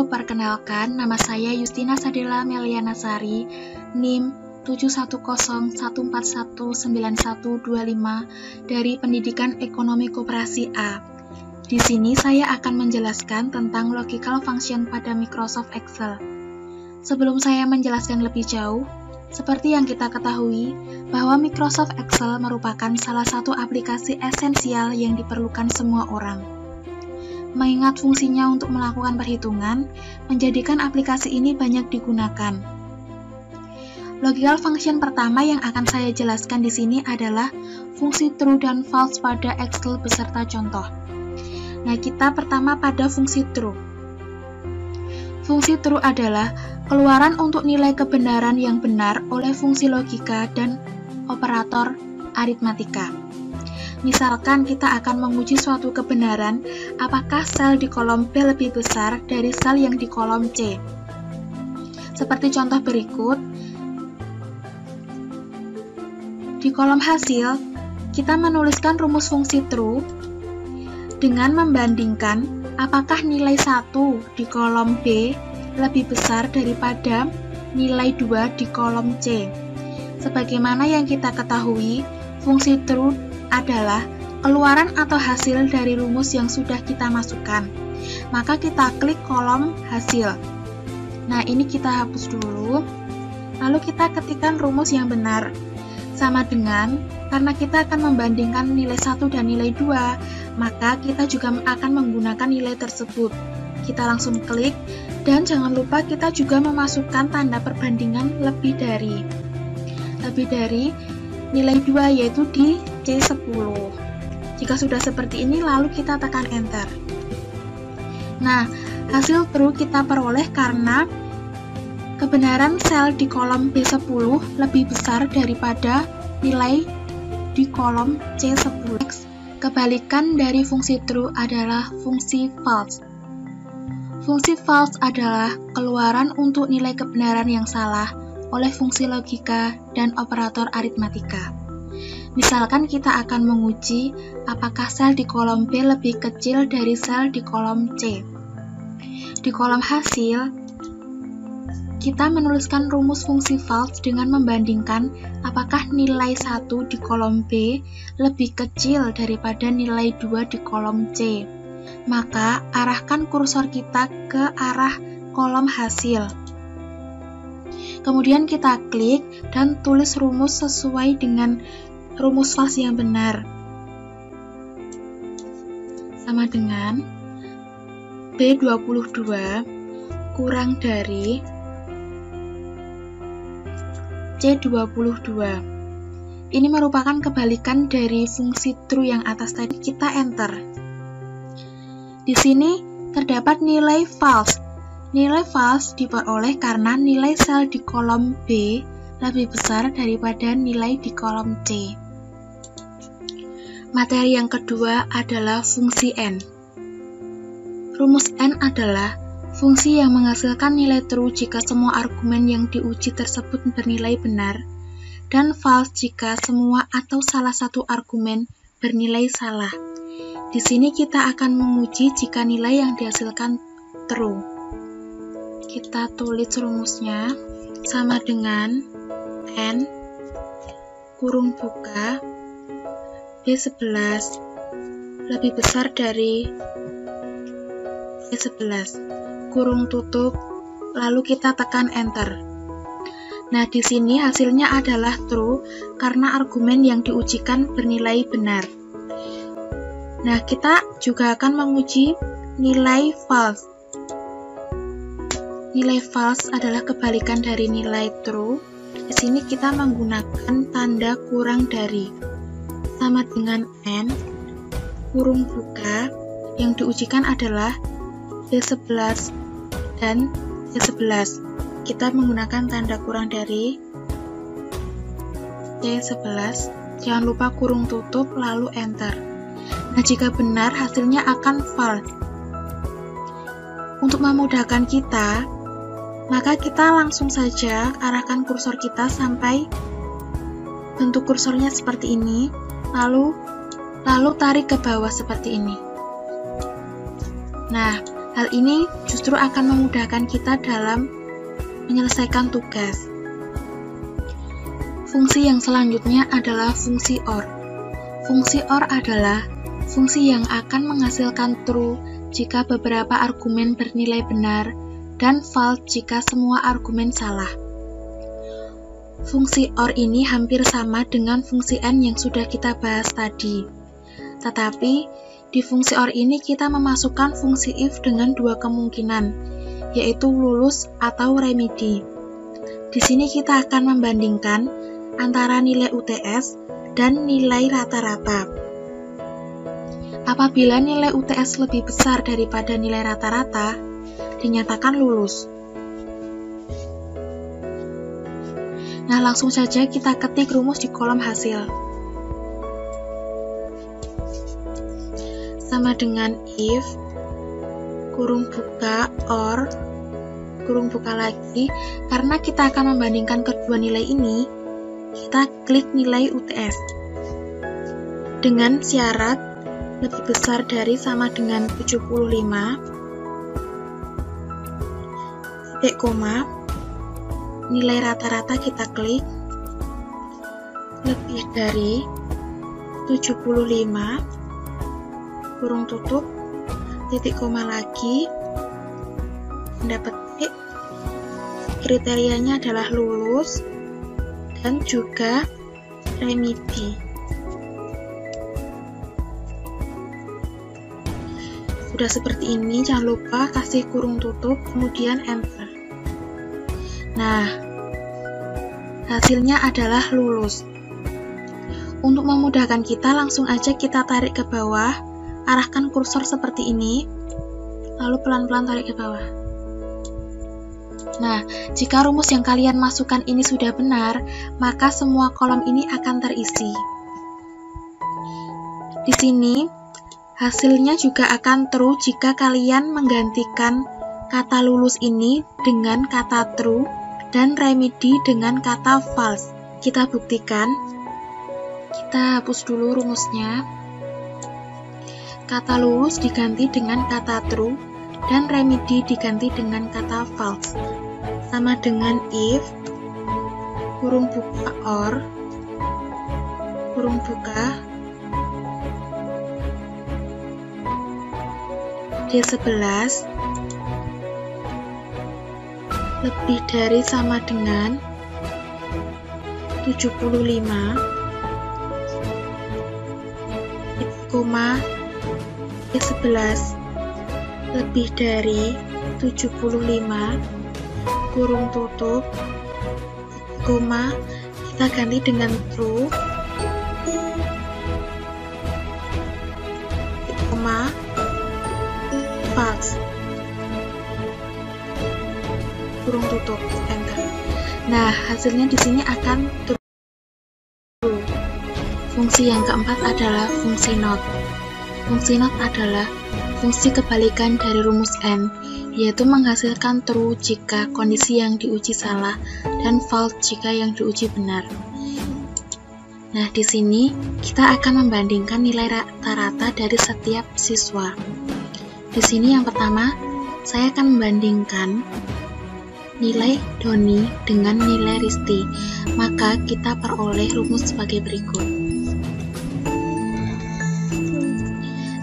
Halo, perkenalkan, nama saya Justina Sadela Meliana Sari, NIM 71014191125 dari Pendidikan Ekonomi Koperasi A. Di sini saya akan menjelaskan tentang logical function pada Microsoft Excel. Sebelum saya menjelaskan lebih jauh, seperti yang kita ketahui bahwa Microsoft Excel merupakan salah satu aplikasi esensial yang diperlukan semua orang. Mengingat fungsinya untuk melakukan perhitungan, menjadikan aplikasi ini banyak digunakan. Logical function pertama yang akan saya jelaskan di sini adalah fungsi true dan false pada Excel beserta contoh. Nah, kita pertama pada fungsi true. Fungsi true adalah keluaran untuk nilai kebenaran yang benar oleh fungsi logika dan operator aritmatika. Misalkan kita akan menguji suatu kebenaran, apakah sel di kolom B lebih besar dari sel yang di kolom C. Seperti contoh berikut. Di kolom hasil, kita menuliskan rumus fungsi true dengan membandingkan apakah nilai 1 di kolom B lebih besar daripada nilai 2 di kolom C. Sebagaimana yang kita ketahui, fungsi true adalah keluaran atau hasil dari rumus yang sudah kita masukkan. Maka kita klik kolom hasil. Nah, ini kita hapus dulu. Lalu kita ketikkan rumus yang benar. Sama dengan, karena kita akan membandingkan nilai 1 dan nilai 2, maka kita juga akan menggunakan nilai tersebut. Kita langsung klik, dan jangan lupa kita juga memasukkan tanda perbandingan lebih dari nilai 2, yaitu di C10. Jika sudah seperti ini, lalu kita tekan enter. Nah, hasil true kita peroleh karena kebenaran sel di kolom B10 lebih besar daripada nilai di kolom C10. Kebalikan dari fungsi true adalah fungsi false. Fungsi false adalah keluaran untuk nilai kebenaran yang salah oleh fungsi logika dan operator aritmatika. Misalkan kita akan menguji apakah sel di kolom B lebih kecil dari sel di kolom C. Di kolom hasil, kita menuliskan rumus fungsi false dengan membandingkan apakah nilai 1 di kolom B lebih kecil daripada nilai 2 di kolom C. Maka, arahkan kursor kita ke arah kolom hasil. Kemudian kita klik dan tulis rumus sesuai dengan rumus false yang benar. Sama dengan B22 kurang dari C22. Ini merupakan kebalikan dari fungsi true yang atas tadi. Kita enter. Di sini terdapat nilai false. Nilai false diperoleh karena nilai sel di kolom B lebih besar daripada nilai di kolom C. Materi yang kedua adalah fungsi N. Rumus N adalah fungsi yang menghasilkan nilai true jika semua argumen yang diuji tersebut bernilai benar, dan false jika semua atau salah satu argumen bernilai salah. Di sini kita akan menguji jika nilai yang dihasilkan true. Kita tulis rumusnya sama dengan N kurung buka B11 lebih besar dari B11 kurung tutup, lalu kita tekan enter. Nah, di sini hasilnya adalah true karena argumen yang diujikan bernilai benar. Nah, kita juga akan menguji nilai false. Nilai false adalah kebalikan dari nilai true. Di sini kita menggunakan tanda kurang dari. Sama dengan N kurung buka, yang diujikan adalah B11 dan C11. Kita menggunakan tanda kurang dari C11. Jangan lupa kurung tutup lalu enter. Nah, jika benar hasilnya akan false. Untuk memudahkan kita, maka kita langsung saja arahkan kursor kita sampai bentuk kursornya seperti ini, lalu tarik ke bawah seperti ini. Nah, Hal ini justru akan memudahkan kita dalam menyelesaikan tugas. Fungsi yang selanjutnya adalah fungsi OR. Fungsi OR adalah fungsi yang akan menghasilkan true jika beberapa argumen bernilai benar dan false jika semua argumen salah. Fungsi OR ini hampir sama dengan fungsi AND yang sudah kita bahas tadi. Tetapi, di fungsi OR ini kita memasukkan fungsi if dengan dua kemungkinan, yaitu lulus atau remedi. Di sini kita akan membandingkan antara nilai UTS dan nilai rata-rata. Apabila nilai UTS lebih besar daripada nilai rata-rata, dinyatakan lulus. Nah, langsung saja kita ketik rumus di kolom hasil. Sama dengan if, kurung buka, or, kurung buka lagi. Karena kita akan membandingkan kedua nilai ini, kita klik nilai UTS. Dengan syarat lebih besar dari sama dengan 75, titik koma, nilai rata-rata kita klik, lebih dari 75, kurung tutup, titik koma lagi, mendapat titik, kriterianya adalah lulus, dan juga remedi. Sudah seperti ini, jangan lupa kasih kurung tutup, kemudian enter. Nah, hasilnya adalah lulus. Untuk memudahkan kita, langsung aja kita tarik ke bawah, arahkan kursor seperti ini, lalu pelan-pelan tarik ke bawah. Nah, jika rumus yang kalian masukkan ini sudah benar, maka semua kolom ini akan terisi. Di sini, hasilnya juga akan true jika kalian menggantikan kata lulus ini dengan kata true dan remedi dengan kata false. Kita buktikan. Kita hapus dulu rumusnya. Kata lulus diganti dengan kata true dan remedi diganti dengan kata false. Sama dengan if, kurung buka or, kurung buka, D11 lebih dari sama dengan 75, koma D11 lebih dari 75, kurung tutup, koma, kita ganti dengan true, koma, false, kurung tutup, enter. Nah, hasilnya di sini akan true. Fungsi yang keempat adalah fungsi not. Fungsi not adalah fungsi kebalikan dari rumus AND, yaitu menghasilkan true jika kondisi yang diuji salah dan false jika yang diuji benar. Nah, di sini kita akan membandingkan nilai rata-rata dari setiap siswa. Di sini yang pertama, saya akan membandingkan nilai Doni dengan nilai Risti. Maka kita peroleh rumus sebagai berikut.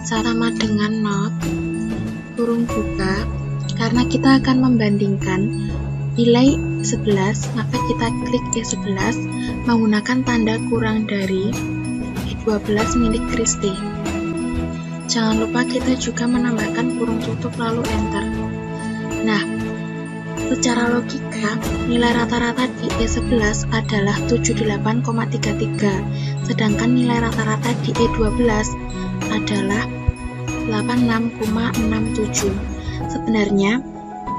Sama dengan not, kurung buka, karena kita akan membandingkan nilai 11, maka kita klik E11 menggunakan tanda kurang dari E12 milik Kristi. Jangan lupa kita juga menambahkan kurung tutup lalu enter. Nah, secara logika, nilai rata-rata di E11 adalah 78,33, sedangkan nilai rata-rata di E12 adalah 86,67. Sebenarnya,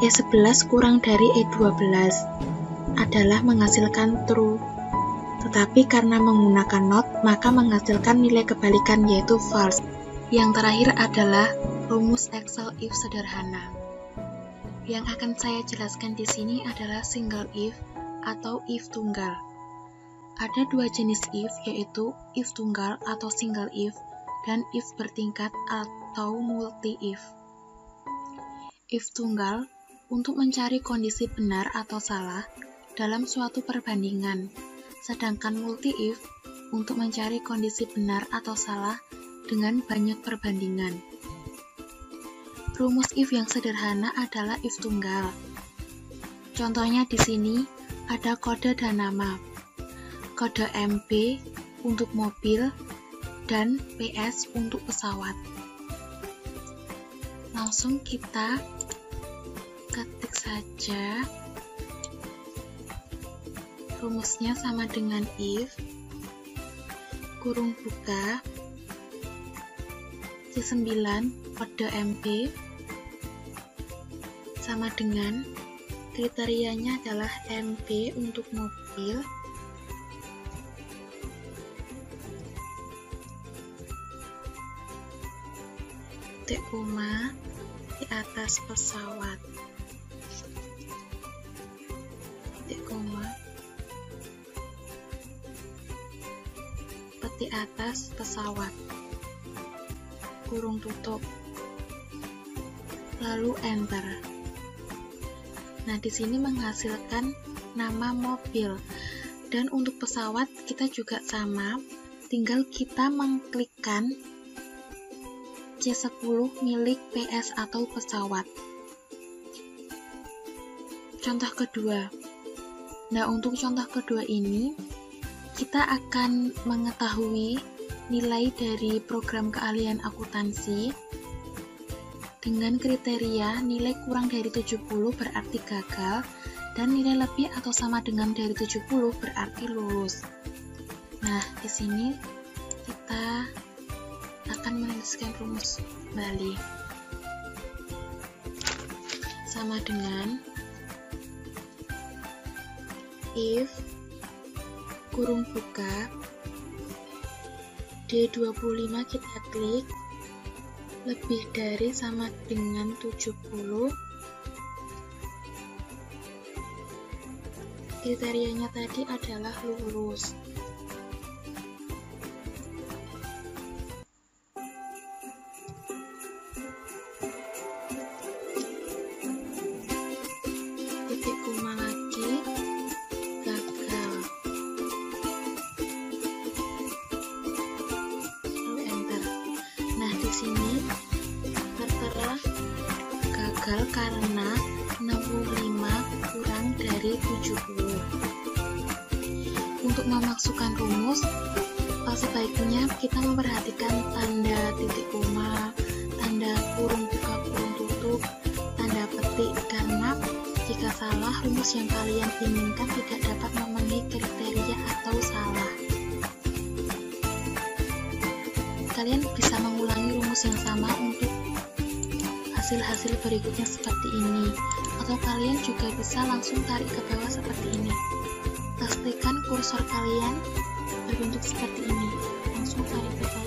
E11 kurang dari E12 adalah menghasilkan true. Tetapi karena menggunakan not, maka menghasilkan nilai kebalikan yaitu false. Yang terakhir adalah rumus Excel if sederhana. Yang akan saya jelaskan di sini adalah single if atau if tunggal. Ada dua jenis if, yaitu if tunggal atau single if dan if bertingkat atau multi if. if tunggal untuk mencari kondisi benar atau salah dalam suatu perbandingan, sedangkan multi if untuk mencari kondisi benar atau salah dengan banyak perbandingan. Rumus if yang sederhana adalah if tunggal. Contohnya di sini ada kode dan nama. Kode MB untuk mobil dan PS untuk pesawat. Langsung kita ketik saja. Rumusnya sama dengan if kurung buka C9 kode MB sama dengan kriterianya adalah MB untuk mobil titik koma di atas pesawat titik koma di atas pesawat kurung tutup lalu enter. Nah, di sini menghasilkan nama mobil. Dan untuk pesawat kita juga sama, tinggal kita mengklikkan C10 milik PS atau pesawat. Contoh kedua. Nah, untuk contoh kedua ini kita akan mengetahui nilai dari program keahlian akuntansi dengan kriteria nilai kurang dari 70 berarti gagal dan nilai lebih atau sama dengan dari 70 berarti lulus. Nah, di sini kita akan menuliskan rumus balik sama dengan if kurung buka D25 kita klik lebih dari sama dengan 70, kriterianya tadi adalah lulus. Titik koma lagi, gagal. Lalu enter. Nah, di sini tertera gagal karena 65 kurang dari 70. Untuk memasukkan rumus, sebaiknya kita memperhatikan tanda titik koma, tanda kurung buka kurung tutup, tanda petik, karena jika salah, rumus yang kalian inginkan tidak dapat memenuhi kriteria atau salah. Kalian bisa mengulangi rumus yang sama untuk hasil-hasil berikutnya seperti ini, atau kalian juga bisa langsung tarik ke bawah seperti ini. Pastikan kursor kalian berbentuk seperti ini, langsung tarik ke bawah.